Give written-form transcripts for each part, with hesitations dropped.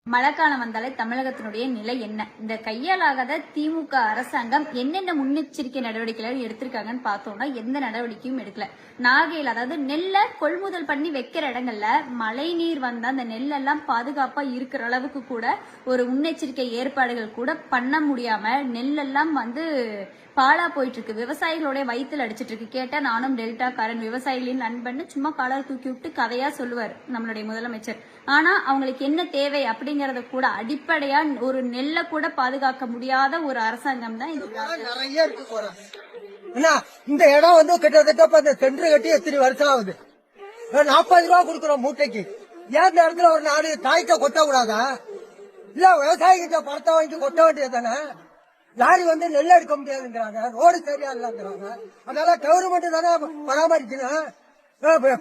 மழைக்காலம் வந்தாலே தமிழகத்தினுடைய நிலை என்ன? இந்த கையாலாகாத திமுக அரசாங்கம் என்னென்ன முன்னெச்சரிக்கை நடவடிக்கைகள் எடுத்திருக்காங்கன்னு பார்த்தோம்னா எந்த நடவடிக்கையும் எடுக்கல. நாகையில் அதாவது நெல்லை கொள்முதல் பண்ணி வைக்கிற இடங்கள்ல மழை நீர் வந்தா அந்த நெல்லெல்லாம் பாதுகாப்பா இருக்கிற அளவுக்கு கூட ஒரு முன்னெச்சரிக்கை ஏற்பாடுகள் கூட பண்ண முடியாம நெல்லெல்லாம் பாலா போயிட்டு இருக்கு. விவசாயிகளோட வயிற்றுல அடிச்சிட்டு இருக்கு. கேட்டா நானும் டெல்டாக்காரன் விவசாயிகளின் நண்பன் சும்மா காலர் தூக்கி விட்டு கதையா சொல்லுவார் நம்மளுடைய முதலமைச்சர். ஆனா அவங்களுக்கு என்ன தேவை அப்படிங்கறத கூட அடிப்படையா ஒரு நெல்லை கூட பாதுகாக்க முடியாத ஒரு அரசாங்கம் தான் நிறைய இருக்கு போறேன். இந்த இடம் கிட்டத்தட்ட சென்று கட்டி எத்தனை வருஷம் ஆகுது. 40 ரூபா கொடுக்குறோம் மூட்டைக்கு. ஏன் இந்த இடத்துல ஒரு நாடு தாய்க்க கொட்ட கூடாதா? இல்ல விவசாயிகிட்ட பணத்தை வாங்கி கொட்ட வேண்டியது தானே. லாரி நெல் எடுக்க முடியாதுங்கிறாங்க, ரோடு சரியா இல்லங்கிறாங்க. அதனால கவர்மெண்ட் தானே பராமரிக்கணும்.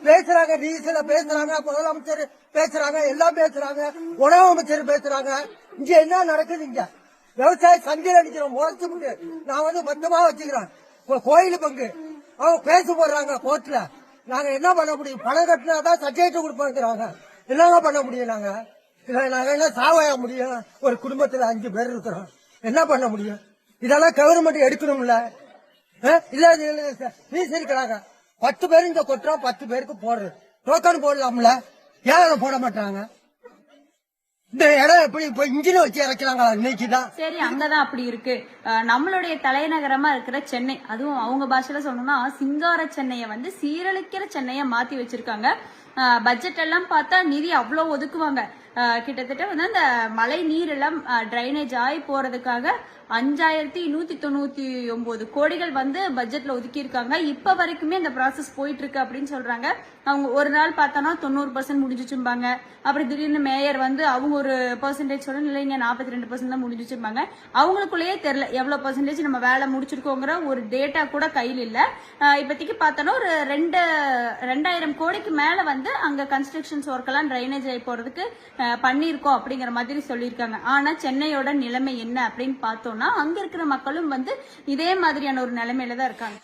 பேசுறாங்க, ரீசல பேசுறாங்க, முதலமைச்சர் பேசுறாங்க, எல்லாம் பேசுறாங்க, உணவு அமைச்சர் பேசுறாங்க. இங்க என்ன நடக்குது? இங்க விவசாய சந்தையில் அடிக்கிறோம் முளைச்சு முட்டு. நான் மொத்தமா வச்சுக்கிறேன் கோயில் பங்கு. அவங்க பேச போடுறாங்க கோர்ட்ல. நாங்க என்ன பண்ண முடியும்? பணம் கட்டினாதான் சர்டிபிகேட் கொடுப்பாங்கிறாங்க. என்னங்க பண்ண முடியும்? நாங்க என்ன சாவாய முடியும்? ஒரு குடும்பத்துல 5 பேர் இருக்கிறோம், என்ன பண்ண முடியும்? இதெல்லாம் கவர்மெண்ட் எடுக்கணும்ல. இல்ல நீஸ் இருக்கிறாங்க 10 பேர் இங்க கொட்டுறோம், 10 பேருக்கு போடுறது டோக்கன் போடலாம்ல. ஏன் அதை போட மாட்டாங்க? இந்த இடம் எப்படி இப்ப இன்ஜின் வச்சு இறக்கிறாங்களா? இன்னைக்குதான் சரி, அங்கதான் அப்படி இருக்கு. நம்மளுடைய தலைநகரமா இருக்கிற சென்னை, அதுவும் அவங்க பாஷையில சொல்லணும்னா சிங்கார சென்னைய சீரழிக்கிற சென்னைய மாத்தி வச்சிருக்காங்க. பட்ஜெட் எல்லாம் பார்த்தா நிதி அவ்வளவு ஒதுக்குவாங்க. கிட்டத்தட்ட அந்த மழை நீர் எல்லாம் டிரைனேஜ் ஆகி போறதுக்காக 5199 கோடிகள் பட்ஜெட்ல ஒதுக்கி இருக்காங்க. இப்ப வரைக்குமே அந்த ப்ராசஸ் போயிட்டு இருக்கு அப்படின்னு சொல்றாங்க. அவங்க ஒரு நாள் பார்த்தோன்னா 90% முடிஞ்சிச்சும்பாங்க. அப்புறம் திடீர்னு மேயர் அவங்க ஒரு பெர்சன்டேஜ் சொல்ல இல்லைங்க 42% தான் முடிஞ்சிச்சும்பாங்க. அவங்களுக்குள்ளேயே தெரியல எவ்வளவு பெர்சன்டேஜ் நம்ம வேலை முடிச்சிருக்கோங்கிற ஒரு டேட்டா கூட கையில் இல்ல. இப்போதைக்கு பார்த்தோன்னா ஒரு 2000 கோடிக்கு மேல அங்க கன்ஸ்ட்ரக்ஷன்ஸ் ஒர்க் எல்லாம் டிரைனேஜ் ஆகி போறதுக்கு பண்ணிருக்கோம் அப்படிங்கிற மாதிரி சொல்லியிருக்காங்க. ஆனா சென்னையோட நிலைமை என்ன அப்படின்னு பார்த்தோம்னா அங்க இருக்கிற மக்களும் இதே மாதிரியான ஒரு நிலைமையில தான் இருக்காங்க.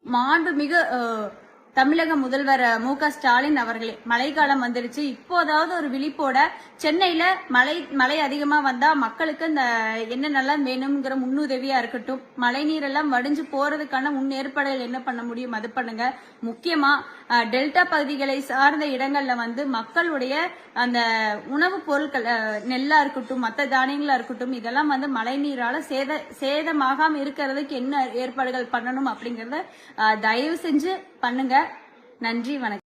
மாண்புமிகு தமிழக முதல்வர் மு.க. ஸ்டாலின் அவர்களே, மழைக்காலம் வந்துருச்சு, இப்போதாவது ஒரு விழிப்போட சென்னையில மழை அதிகமா வந்தா மக்களுக்கு இந்த என்னென்னலாம் வேணுங்கிற முன்னுதவியா இருக்கட்டும், மழை நீரெல்லாம் வடிஞ்சு போறதுக்கான முன்னேற்பாடுகள் என்ன பண்ண முடியும் அது பண்ணுங்க. முக்கியமா டெல்டா பகுதிகளை சார்ந்த இடங்கள்ல மக்களுடைய அந்த உணவுப் பொருட்கள் நெல்லா இருக்கட்டும், மற்ற தானியங்களா இருக்கட்டும், இதெல்லாம் மழை நீரால சேதமாகாம இருக்கிறதுக்கு என்ன ஏற்பாடுகள் பண்ணணும் அப்படிங்கறத தயவு செஞ்சு பண்ணுங்க. நன்றி, வணக்கம்.